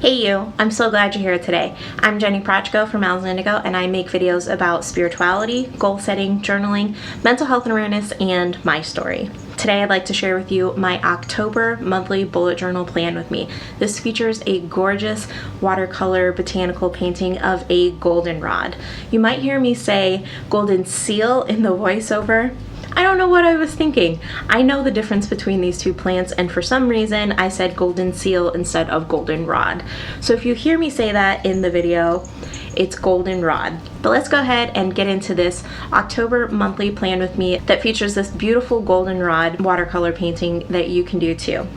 Hey you, I'm so glad you're here today. I'm Jenny Prochko from Owls and Indigo, and I make videos about spirituality, goal setting, journaling, mental health and awareness, and my story. Today I'd like to share with you my October monthly bullet journal plan with me. This features a gorgeous watercolor botanical painting of a goldenrod. You might hear me say golden seal in the voiceover. I don't know what I was thinking. I know the difference between these two plants, and for some reason I said golden seal instead of goldenrod. So if you hear me say that in the video, it's goldenrod. But let's go ahead and get into this October monthly plan with me that features this beautiful goldenrod watercolor painting that you can do too.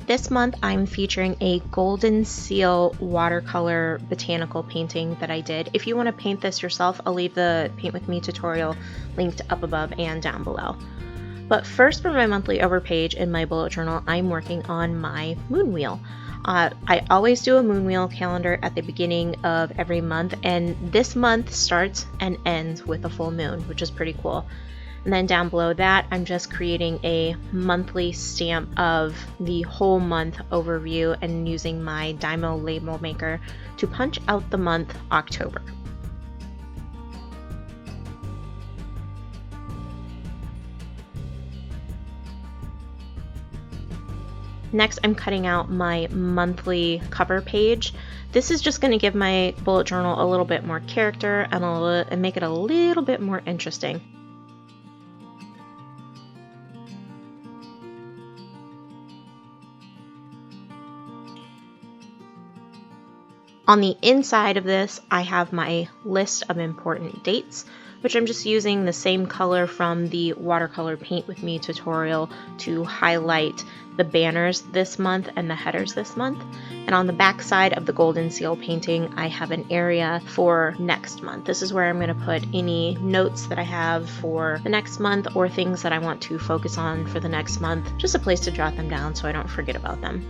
This month I'm featuring a golden seal watercolor botanical painting that I did. If you want to paint this yourself, I'll leave the Paint With Me tutorial linked up above and down below. But first, for my monthly over page in my bullet journal, I'm working on my moon wheel. I always do a moon wheel calendar at the beginning of every month, and this month starts and ends with a full moon, which is pretty cool. And then down below that, I'm just creating a monthly stamp of the whole month overview and using my Dymo label maker to punch out the month October. Next, I'm cutting out my monthly cover page. This is just going to give my bullet journal a little bit more character and make it a little bit more interesting. On the inside of this, I have my list of important dates, which I'm just using the same color from the watercolor Paint With Me tutorial to highlight the banners this month and the headers this month. And on the back side of the golden seal painting, I have an area for next month. This is where I'm going to put any notes that I have for the next month or things that I want to focus on for the next month. Just a place to jot them down so I don't forget about them.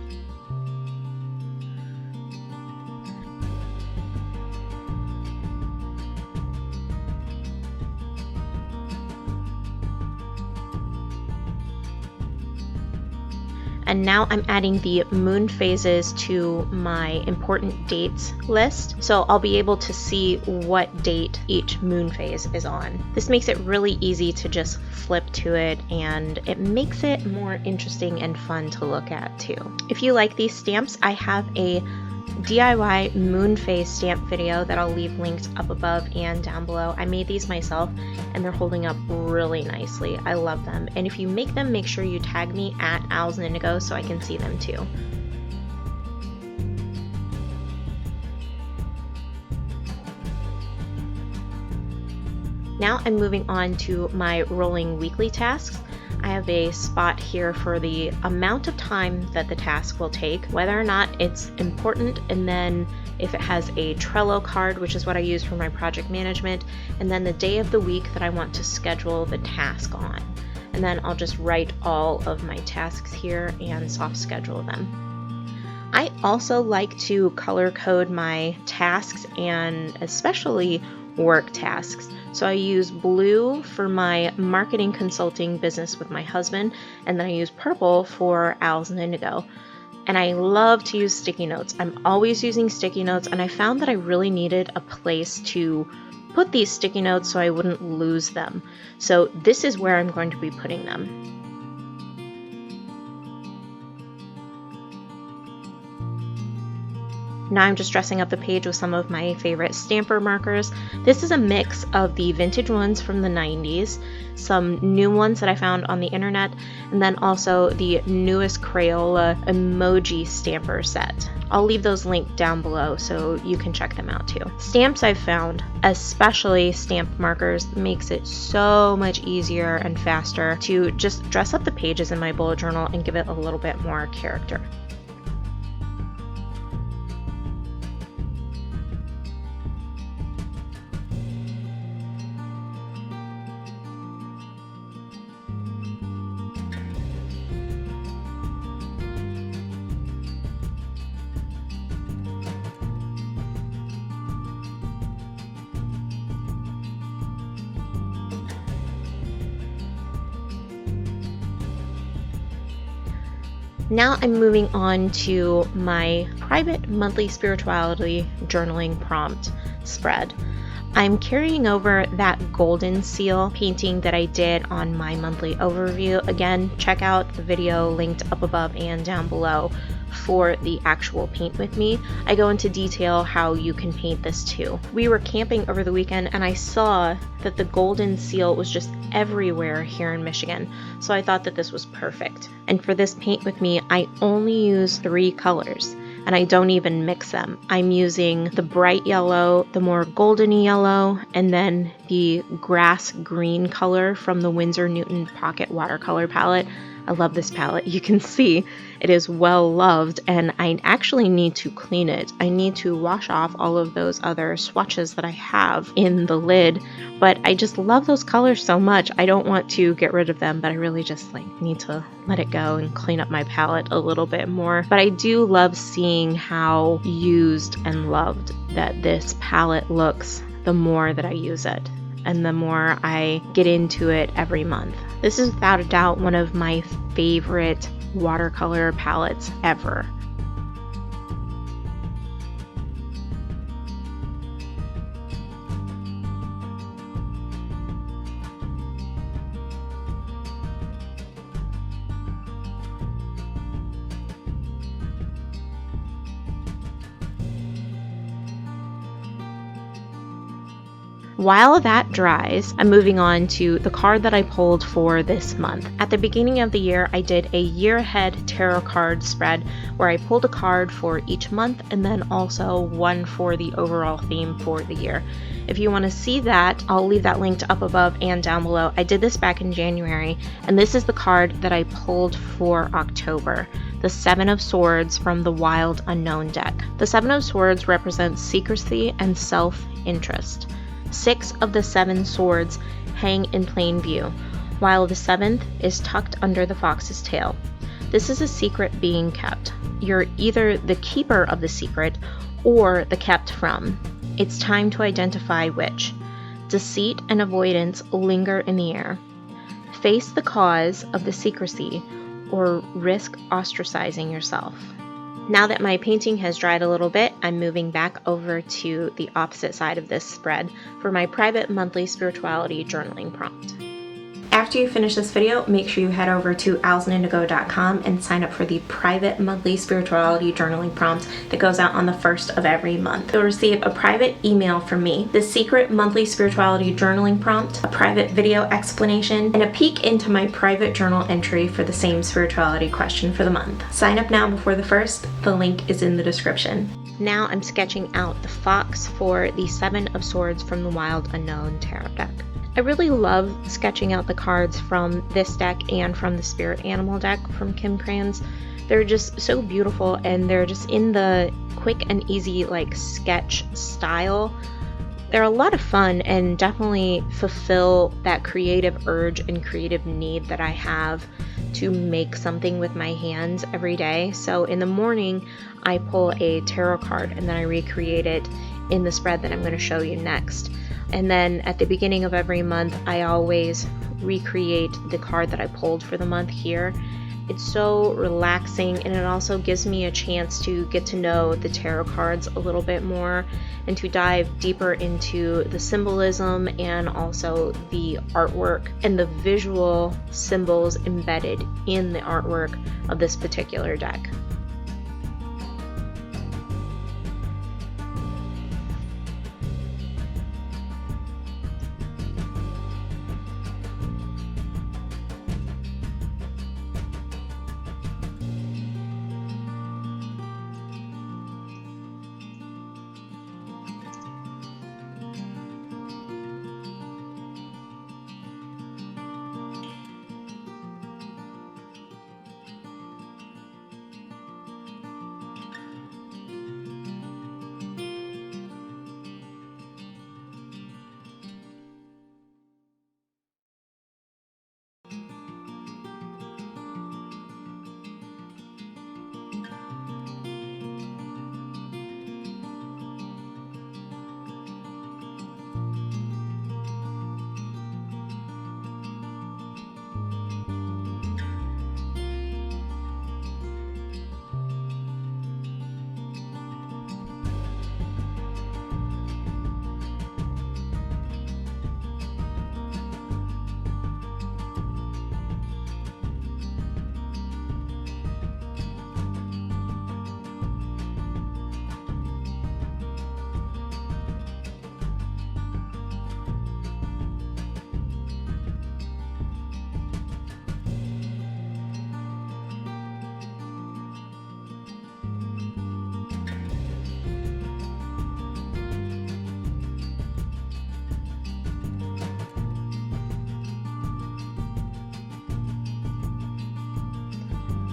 And now I'm adding the moon phases to my important dates list, so I'll be able to see what date each moon phase is on. This makes it really easy to just flip to it, and it makes it more interesting and fun to look at too. If you like these stamps, I have a DIY moon phase stamp video that I'll leave linked up above and down below. I made these myself and they're holding up really nicely. I love them. And if you make them, make sure you tag me at Owls and Indigo so I can see them too. Now I'm moving on to my rolling weekly tasks. I have a spot here for the amount of time that the task will take, whether or not it's important, and then if it has a Trello card, which is what I use for my project management, and then the day of the week that I want to schedule the task on. And then I'll just write all of my tasks here and soft schedule them. I also like to color code my tasks, and especially work tasks. So I use blue for my marketing consulting business with my husband, and then I use purple for Owls and Indigo. And I love to use sticky notes. I'm always using sticky notes, and I found that I really needed a place to put these sticky notes so I wouldn't lose them. So this is where I'm going to be putting them. Now I'm just dressing up the page with some of my favorite stamper markers. This is a mix of the vintage ones from the 90s, some new ones that I found on the internet, and then also the newest Crayola emoji stamper set. I'll leave those linked down below so you can check them out too. Stamps I've found, especially stamp markers, makes it so much easier and faster to just dress up the pages in my bullet journal and give it a little bit more character. Now I'm moving on to my private monthly spirituality journaling prompt spread. I'm carrying over that golden seal painting that I did on my monthly overview. Again, check out the video linked up above and down below for the actual paint with me. I go into detail how you can paint this too. We were camping over the weekend and I saw that the golden seal was just everywhere here in Michigan, so I thought that this was perfect. And for this paint with me, I only use 3 colors. And I don't even mix them. I'm using the bright yellow, the more goldeny yellow, and then the grass green color from the Winsor Newton Pocket Watercolor palette. I love this palette. You can see it is well loved, and I actually need to clean it. I need to wash off all of those other swatches that I have in the lid, but I just love those colors so much. I don't want to get rid of them, but I really just need to let it go and clean up my palette a little bit more. But I do love seeing how used and loved that this palette looks the more that I use it and the more I get into it every month. This is without a doubt one of my favorite watercolor palettes ever. While that dries, I'm moving on to the card that I pulled for this month. At the beginning of the year, I did a year ahead tarot card spread where I pulled a card for each month and then also one for the overall theme for the year. If you want to see that, I'll leave that linked up above and down below. I did this back in January, and this is the card that I pulled for October. The 7 of Swords from the Wild Unknown deck. The 7 of Swords represents secrecy and self-interest. 6 of the 7 swords hang in plain view, while the 7th is tucked under the fox's tail. This is a secret being kept. You're either the keeper of the secret or the kept from. It's time to identify which. Deceit and avoidance linger in the air. Face the cause of the secrecy or risk ostracizing yourself. Now that my painting has dried a little bit, I'm moving back over to the opposite side of this spread for my private monthly spirituality journaling prompt. After you finish this video, make sure you head over to owlsandindigo.com and sign up for the private monthly spirituality journaling prompt that goes out on the 1st of every month. You'll receive a private email from me, the secret monthly spirituality journaling prompt, a private video explanation, and a peek into my private journal entry for the same spirituality question for the month. Sign up now before the 1st. The link is in the description. Now I'm sketching out the fox for the 7 of Swords from the Wild Unknown tarot deck. I really love sketching out the cards from this deck and from the Spirit Animal deck from Kim Kranz. They're just so beautiful, and they're just in the quick and easy sketch style. They're a lot of fun and definitely fulfill that creative urge and creative need that I have to make something with my hands every day. So in the morning, I pull a tarot card and then I recreate it in the spread that I'm going to show you next. And then at the beginning of every month, I always recreate the card that I pulled for the month here. It's so relaxing, and it also gives me a chance to get to know the tarot cards a little bit more and to dive deeper into the symbolism and also the artwork and the visual symbols embedded in the artwork of this particular deck.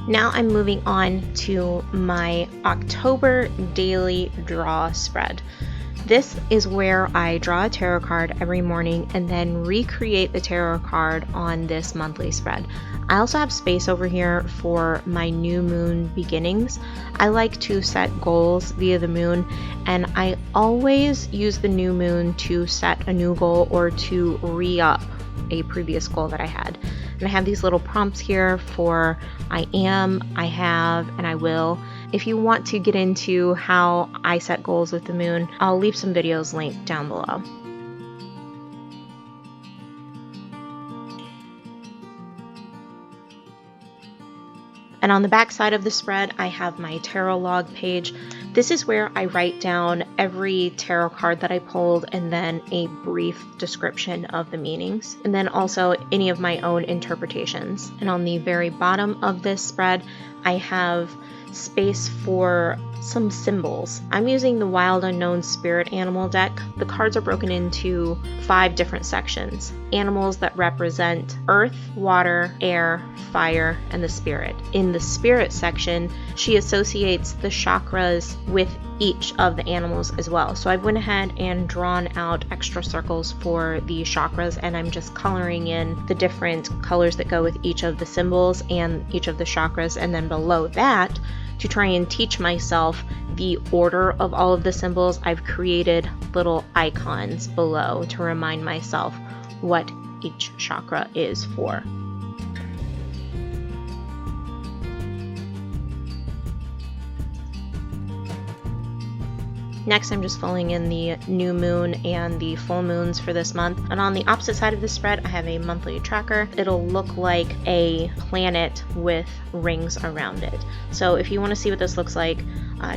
Now I'm moving on to my October daily draw spread. This is where I draw a tarot card every morning and then recreate the tarot card on this monthly spread. I also have space over here for my new moon beginnings. I like to set goals via the moon, and I always use the new moon to set a new goal or to re-up a previous goal that I had. And I have these little prompts here for I am, I have, and I will. If you want to get into how I set goals with the moon, I'll leave some videos linked down below. And on the back side of the spread, I have my tarot log page. This is where I write down every tarot card that I pulled and then a brief description of the meanings, and then also any of my own interpretations. And on the very bottom of this spread, I have space for some symbols. I'm using the Wild Unknown Spirit Animal deck. The cards are broken into 5 different sections. Animals that represent earth, water, air, fire, and the spirit. In the spirit section, she associates the chakras with each of the animals as well. So I went ahead and drawn out extra circles for the chakras, and I'm just coloring in the different colors that go with each of the symbols and each of the chakras. And then below that, to try and teach myself the order of all of the symbols, I've created little icons below to remind myself what each chakra is for. Next, I'm just filling in the new moon and the full moons for this month. And on the opposite side of the spread, I have a monthly tracker. It'll look like a planet with rings around it. So if you want to see what this looks like,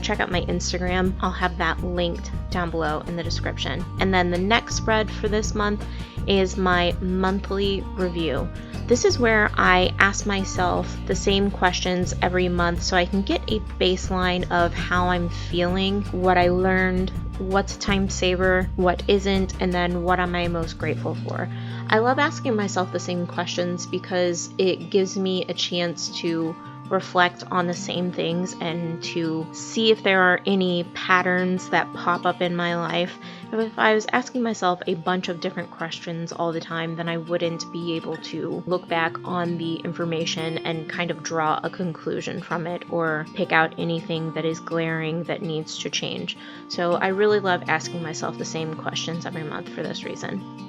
check out my Instagram. I'll have that linked down below in the description. And then the next spread for this month is my monthly review. This is where I ask myself the same questions every month so I can get a baseline of how I'm feeling, what I learned, what's a time saver, what isn't, and then what am I most grateful for. I love asking myself the same questions because it gives me a chance to reflect on the same things and to see if there are any patterns that pop up in my life. If I was asking myself a bunch of different questions all the time, then I wouldn't be able to look back on the information and kind of draw a conclusion from it or pick out anything that is glaring that needs to change. So I really love asking myself the same questions every month for this reason.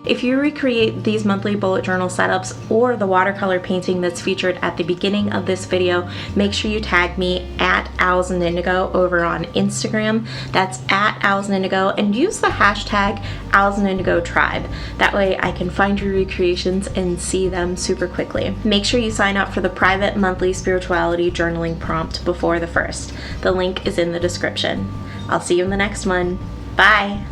If you recreate these monthly bullet journal setups or the watercolor painting that's featured at the beginning of this video, make sure you tag me at Owls and Indigo over on Instagram. That's at Owls and Indigo, and use the hashtag Owls and Indigo Tribe. That way I can find your recreations and see them super quickly. Make sure you sign up for the private monthly spirituality journaling prompt before the 1st. The link is in the description. I'll see you in the next one. Bye!